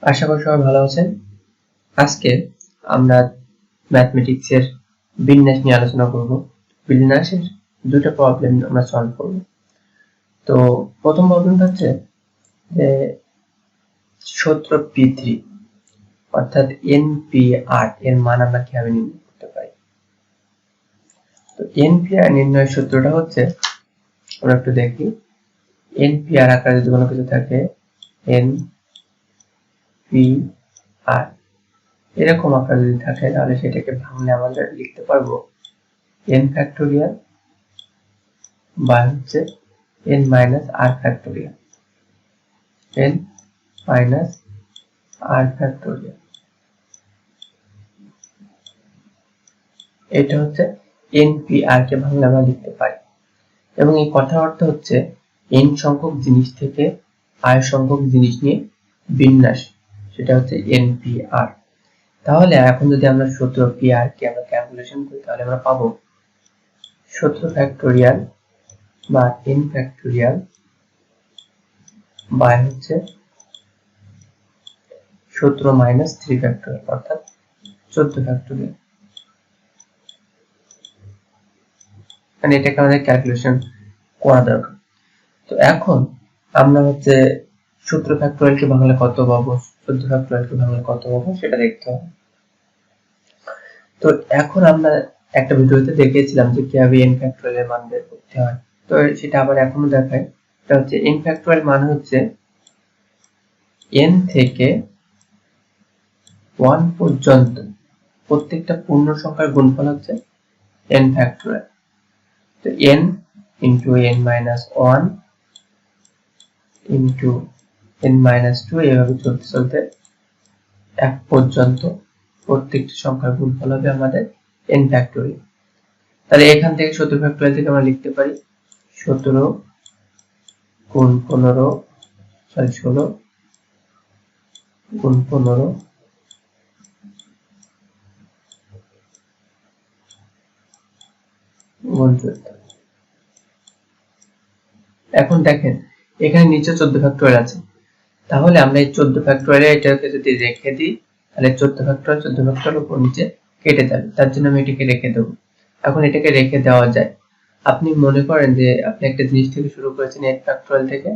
আশা করি সবাই ভালো আছেন। আজকে আমরা ম্যাথমেটিক্সের বিন্যাস নিয়ে আলোচনা করব। বিন্যাসের দুটো প্রবলেম আমরা সলভ করব। তো প্রথম প্রবলেমটা হচ্ছে যে সূত্র P3 অর্থাৎ NPR এর মান আমরা কিভাবে নির্ণয় করতে পারি। তো NPR নির্ণয়ের সূত্রটা হচ্ছে, আমরা একটু দেখি। NPR আকারে যদি কোনো কিছু থাকে, NPR এরকম আকার যদি থাকে, তাহলে সেটাকে ভাঙলে আমাদের লিখতে পারবো n ফ্যাক্টোরিয়াল বা হচ্ছে n minus r factorial, n minus r factorial. এটা হচ্ছে NPR কে ভাঙলে আমরা লিখতে পারি, এবং এই কথার অর্থ হচ্ছে n সংখ্যক জিনিস থেকে r সংখ্যক জিনিস নিয়ে বিন্যাস, সেটা হচ্ছে NPR। তাহলে এখন যদি আমরা সূত্র PR কে আমরা ক্যালকুলেশন করি, তাহলে আমরা পাবো সূত্র ফ্যাক্টোরিয়াল বা n ফ্যাক্টোরিয়াল বাই হচ্ছে সূত্র মাইনাস 3 ফ্যাক্টোরিয়াল অর্থাৎ 14 ফ্যাক্টোরিয়াল। মানে এটাকে আমাদের ক্যালকুলেশন করা দরকার। তো এখন আমরা হচ্ছে সূত্র ফ্যাক্টোরিয়াল কে ভাঙলে কত পাবো, 14 ফ্যাক্টোরিয়াল কে ভাঙলে কত পাবো সেটা দেখতে হবে। তো এখন আমরা একটা ভিডিওতে দেখিয়েছিলাম যে কিভাবে n ফ্যাক্টোরিয়াল এর মান বের করতে হয়। তো সেটা আবার এখনো দেখাই। এটা হচ্ছে n ফ্যাক্টোরিয়াল মান হচ্ছে n থেকে 1 পর্যন্ত প্রত্যেকটা পূর্ণ সংখ্যার গুণফল হচ্ছে n ফ্যাক্টোরিয়াল। তো n into n minus 1 into n minus 2 এভাবে চলতে চলতে 1 পর্যন্ত প্রত্যেকটি সংখ্যার গুণফল হবে আমাদের n ফ্যাক্টোরিয়াল। তাহলে এখান থেকে 17 ফ্যাক্টোরিয়াল থেকে আমরা লিখতে পারি 17 গুণ 15 16 গুণ 15 গুণ 14। এখন দেখেন এখানে নিচে 14 ফ্যাক্টোরিয়াল আছে, তাহলে আমরা এই 14 ফ্যাক্টোরিয়াল এটাকে যদি রেখে দিই, তাহলে 14 ফ্যাক্টোরিয়াল উপর নিচে কেটে যাবে। তার জন্য আমি এটাকে রেখে দেব। এখন এটাকে রেখে দেওয়া যায়। আপনি মনে করেন যে আপনি একটা জিনিস থেকে শুরু করেছেন n ফ্যাক্টোরিয়াল থেকে,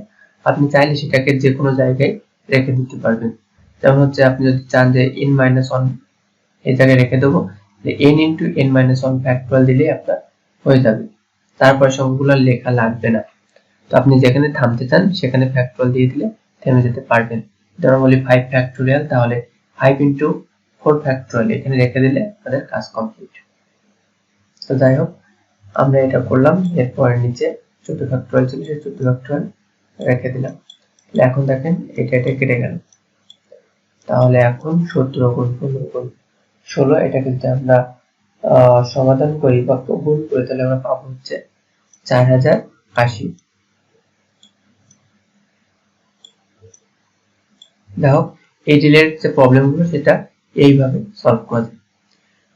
আপনি চাইলে সেটাকে যে কোনো জায়গায় রেখে দিতে পারবেন। যেমন হচ্ছে আপনি যদি চান যে n মাইনাস 1 এই জায়গায় রেখে দেবো, n into n minus 1 factorial দিলেই আপনার হয়ে যাবে। তারপর সবগুলো লেখা লাগবে না। তো আপনি যেখানে থামতে চান সেখানে ফ্যাক্টোরিয়াল দিয়ে দিলে থেমে যেতে পারবেন। ধরুন বলি 5 ফ্যাক্টোরিয়াল, তাহলে 5 into 4 ফ্যাক্টোরিয়াল এখানে রেখে দিলে আমাদের কাজ কমপ্লিট। তো যাই হোক, আমরা এটা করলাম। এরপর নিচে 14 ফ্যাক্টোরিয়াল ছিল, সেই 14 ফ্যাক্টোরিয়াল রেখে দিলাম। এখন দেখেন এটা কেটে গেল। তাহলে এখন 17 গুণ 15 গুণ 16 এটাকে যদি আমরা সমাধান করি বা গুণ করি, তাহলে আমরা পাবো হচ্ছে 4080। দেখো এই রিলেটেড যে প্রবলেমগুলো সেটা এইভাবে সলভ করা যায়।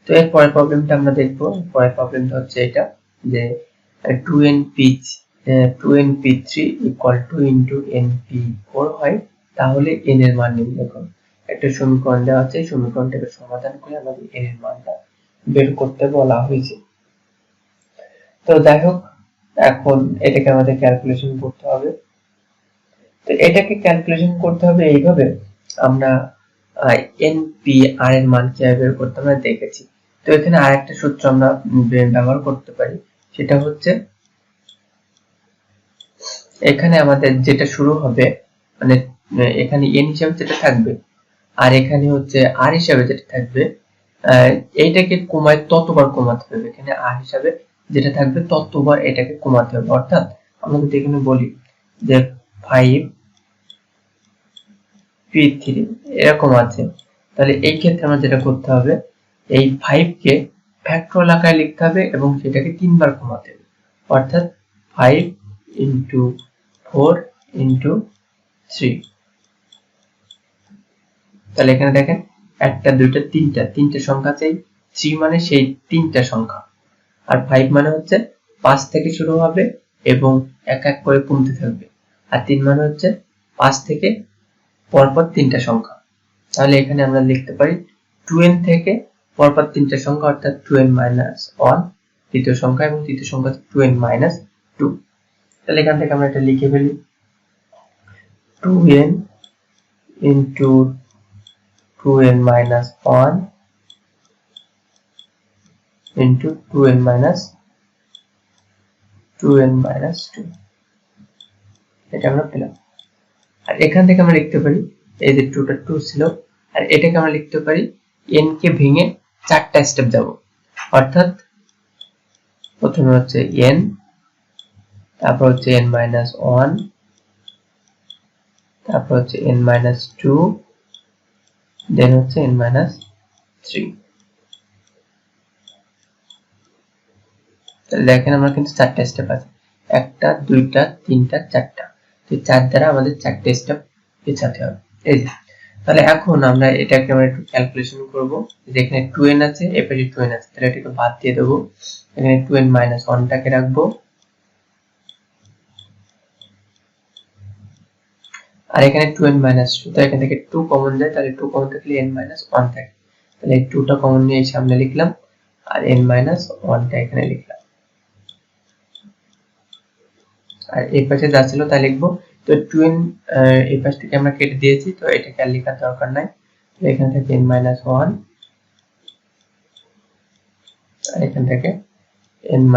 তো এর পরের প্রবলেমটা আমরা দেখবো। পরের প্রবলেমটা হচ্ছে এটা যে 2np3 equal to into np4 হয়, তাহলে n এর মান নির্ণয় করো। একটা সমীকরণ দেওয়া আছে, সমীকরণটাকে সমাধান করে আমাদের n এর মানটা বের করতে বলা হয়েছে। তো যাই হোক, এখন এটাকে আমাদের ক্যালকুলেশন করতে হবে। তো এটাকে ক্যালকুলেশন করতে হবে এইভাবে, আমরা NPR এর মান কিভাবে বের করতে আমরা দেখেছি। তো এখানে আরেকটা সূত্র আমরা ব্যবহার করতে পারি, সেটা হচ্ছে এখানে আমাদের যেটা শুরু হবে, মানে এখানে n হিসাবে যেটা থাকবে আর এখানে হচ্ছে r হিসাবে যেটা থাকবে, এইটাকে কমায় ততবার কমাতে হবে। এখানে r হিসাবে যেটা থাকবে ততবার এটাকে কমাতে হবে। অর্থাৎ আমরা যদি এখানে বলি যে 5p3 এরকম আছে, তাহলে এই ক্ষেত্রে আমরা যেটা করতে হবে, এই 5 কে ফ্যাক্টোরিয়াল আকারে লিখতে হবে এবং সেটাকে 3 বার কমাতে হবে। অর্থাৎ 5 into 4 into 3। তাহলে এখানে দেখেন একটা দুইটা তিনটা সংখ্যা আছে। 3 মানে সেই তিনটা সংখ্যা, আর 5 মানে হচ্ছে 5 থেকে শুরু হবে এবং এক এক করে কমতে থাকবে, আর 3 মানে হচ্ছে 5 থেকে পরপর তিনটা সংখ্যা। তাহলে এখানে আমরা লিখতে পারি 2n থেকে পরপর তিনটা সংখ্যা অর্থাৎ 2n - 1 দ্বিতীয় সংখ্যা এবং তৃতীয় সংখ্যা 2n - 2। তাহলে এখান থেকে আমরা এটা লিখে ফেলি 2n into 2n - 1 into 2n - 2 এটা আমরা পেলাম। আর এখান থেকে আমরা লিখতে পারি এই যে 2টা 2 ছিল, আর এটাকে আমরা লিখতে পারি n কে ভেঙে চারটা স্টেপ যাব, অর্থাৎ প্রথমে হচ্ছে n, তারপর হচ্ছে n - 1, তারপর হচ্ছে n - 2, দেন হচ্ছে n - 3। তাহলে দেখেন আমরা কিন্তু চারটা স্টেপ আছে, একটা দুইটা তিনটা চারটা, তো চার দ্বারা আমাদের চারটা স্টেপ পেছাতে হবে। এই যে তাহলে এখন আমরা এটাকে আমরা একটু ক্যালকুলেশন করব। যেখানে 2n আছে, এপাশে 2n আছে, তাহলে এটাকে বাদ দিয়ে দেব। এখানে 2n - 1 টাকে রাখবো, আর এখানে 2n - 2, তো এখান থেকে 2 কমন যায়, তাহলে 2 কমন থাকলে n - 1 থাকে, তাহলে এই 2টা কমন নিয়ে সামনে লিখলাম, আর n - 1 টা এখানে লিখলাম, আর এই পাশে যা ছিল তাই লিখবো। তো 2n এই পাশ থেকে আমরা কেটে দিয়েছি, তো এটাকে আর লেখার দরকার নাই। এখান থেকে n - 1, আর এখান থেকে n -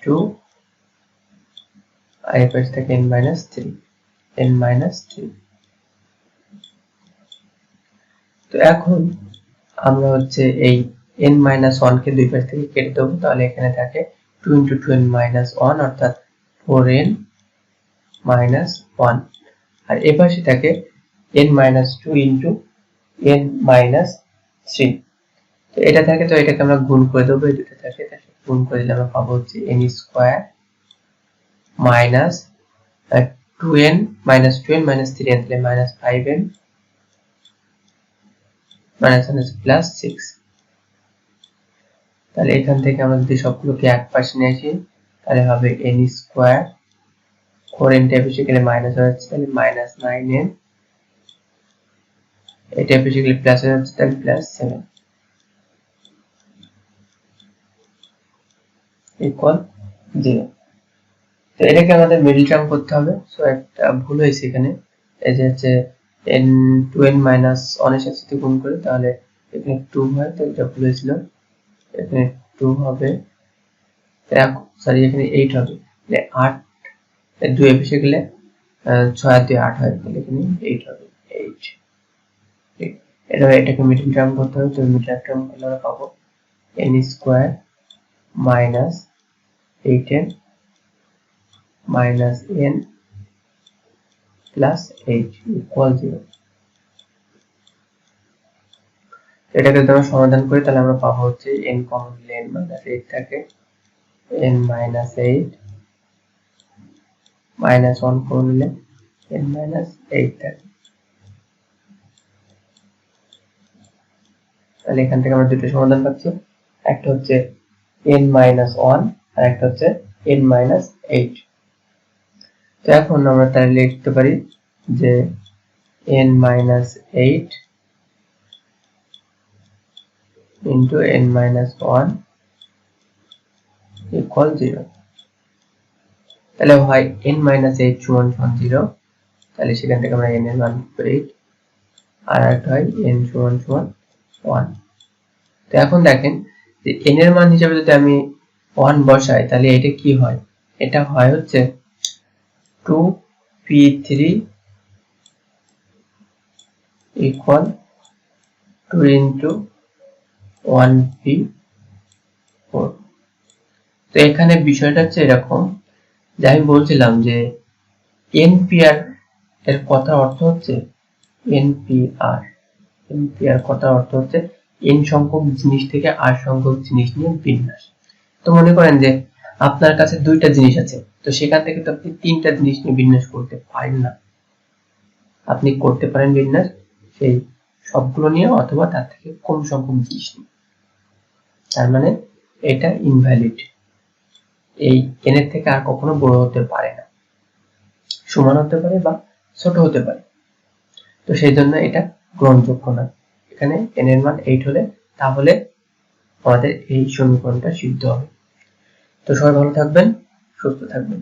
2, আর এই পাশ থেকে n - 3, n - 3। তো এখন আমরা হচ্ছে এই n - 1 কে দুই পাশ থেকে কেটে দেবো, তাহলে এখানে থাকে 2 × 2n - 1 অর্থাৎ 4n - 1, আর এই পাশে থাকে n - 2 × n - 3। তো এটা থাকে, তো এটাকে আমরা গুণ করে দেবো, এই দুটো থাকে, তাহলে গুণ করে দিলে আমরা পাবো হচ্ছে n² - 2n - 2n - 3n, তাহলে -5n +6। তাহলে এখান থেকে আমরা যদি সবগুলোকে এক পাশে নিয়ে আসি, তাহলে হবে n², 4n টা এপাশে গেলে মাইনাস হয়ে যাচ্ছে, তাহলে -9n, এটা এপাশে গেলে প্লাস হয়ে যাচ্ছে, তাহলে +7 = 0। তো এটাকে আমাদের মিডল টার্ম করতে হবে। সো একটা ভুল হয়েছে এখানে, এই যে হচ্ছে n 2n - 1 এর সাথে গুণ করে, তাহলে এখানে 2 হয়, তো এটা ভুল হয়েছিল, এখানে 2 হবে, সরি এখানে 8 হবে, তাহলে 8, 2 এ বসে গেলে 6 আর 2 8 হয়, তাহলে এখানে 8 হবে, 8। এটাকে মিডল টার্ম করতে হবে, তো মিডল টার্ম করলে আমরা পাবো n² - 8n - n + 8 = 0। এটাকে যদি আমরা সমাধান করি, তাহলে আমরা পাবো হচ্ছে n কমন নিলে n - 8 থাকে, n - 8 -1 কমন নিলে n - 8 থাকে। তাহলে এখান থেকে আমরা দুটো সমাধান পাচ্ছি, একটা হচ্ছে n - 1 আর একটা হচ্ছে n - 8। তো এখন আমরা তাহলে লিখতে পারি যে n - 8 into n - 1 = 0। তাহলে হয় n - 8 = 0, তাহলে সেখান থেকে আমরা n এর মান 8, আর একটা হয় n = 1। তো এখন দেখেন যে n এর মান হিসেবে যদি আমি 1 বসাই, তাহলে এটা কি হয়? এটা হয় হচ্ছে 2p3 = 2 × 1p4। তো এখানে বিষয়টা হচ্ছে এরকম যে আমি বলছিলাম যে npr এর কথার অর্থ হচ্ছে npr কথার অর্থ হচ্ছে n সংখ্যক জিনিস থেকে r সংখ্যক জিনিস নিয়ে বিন্যাস। তো মনে করেন যে আপনার কাছে দুইটা জিনিস আছে, তো সেখান থেকে তো আপনি তিনটা জিনিস নিয়ে বিন্যাস করতে পারেন না। আপনি করতে পারেন বিন্যাস সেই সবগুলো নিয়ে অথবা তার থেকে কম সংখ্যক জিনিস নিয়ে, তার মানে এটা ইনভ্যালিড। এই n এর থেকে আর কখনো বড় হতে পারে না, সমান হতে পারে বা ছোট হতে পারে, তো সেই জন্য এটা গ্রহণযোগ্য না। এখানে n এর মান 8 হলে তাহলে আমাদের এই সমীকরণটা সিদ্ধ হবে। তো সবাই ভালো থাকবেন, সুস্থ থাকবেন।